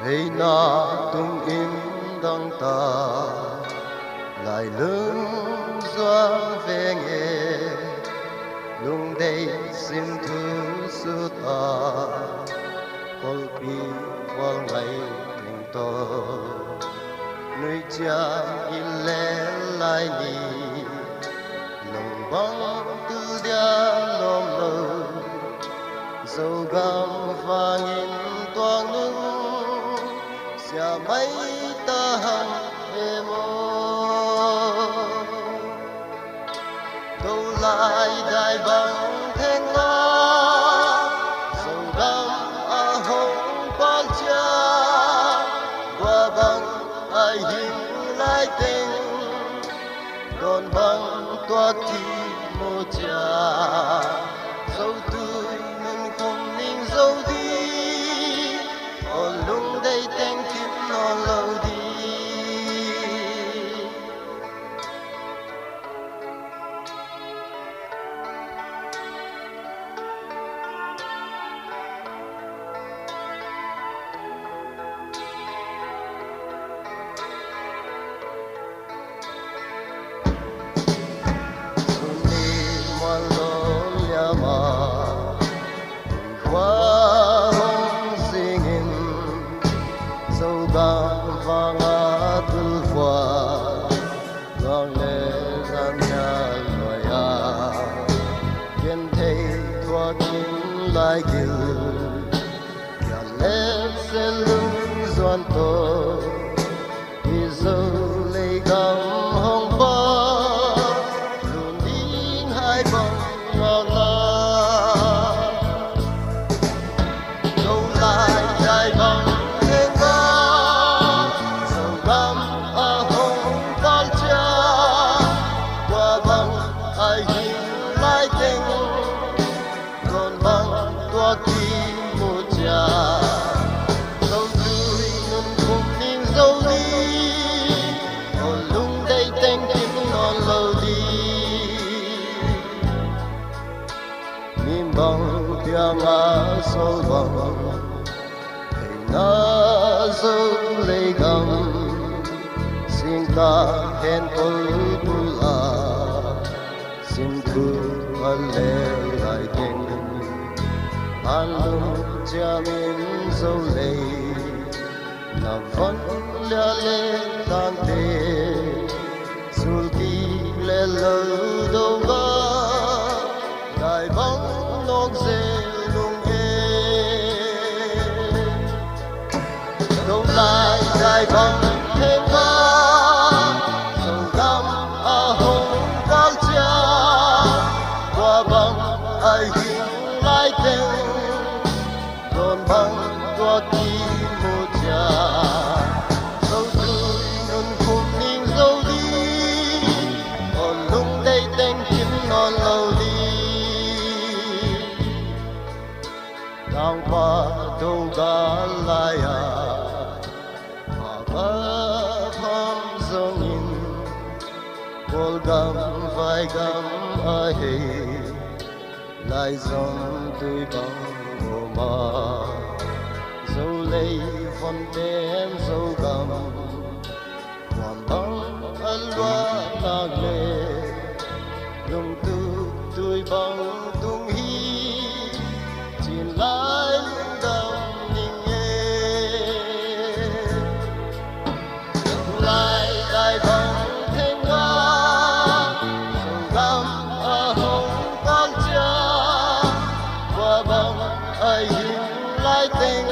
Hey na tung im dang ta lại lưng Zogam Vang In lung day sim thu su ta kol pi wal ngai ting to nuôi cha ile lai ni lung bang tu dia lom lo Zogam Vang In toang nung sia mai ta hang emo đâu lại đại bằng thanh la Zogam a hong quang cha qua bằng ai hình lại tình Dawnbang tuah kimuh cha dâu tươi nên không ninh dâu đi ở lung đây tên kim non lâu đi Zogam Vang Aphuak Luang zanmial nuai kiên thấy tuah lại gil ya lên sẽ lưng doan to đi dâu lấy gam hong ba luôn đi hai bóng ngao la đâu lại đại bóng Dawnbang tuah kimuh cha dâu tươi nun khum ninh dâu đi ở lung đây tên kim non lâu đi mim bang tia ngã sâu bằng thầy na dâu lấy gam xin ta hẹn tôi pula Siampu ale lại tình an lung cha min dâu lệ là vẫn lea lê tan tê sul ki lê lơ đâu ga đại bóng nóc dê lung đâu lại đại bóng thêm ba Zogam a hong quang cha qua bằng ai hình lại tên Dawnbang tuah kimuh cha dâu tươi nun khum ninh dâu đi ở lung đây tên kim non lâu đi đang qua đâu ga lại pham dâng in kol gam vai gam a hey lại dòng tươi bằng mà dâu lấy von tên Zogam Khuambang a luah nang lê lung tu tươi bằng tung hi chian lại lung đam ninh lại đại bằng thanh nga Zogam a hong quang cha qua bằng ai hình lại tình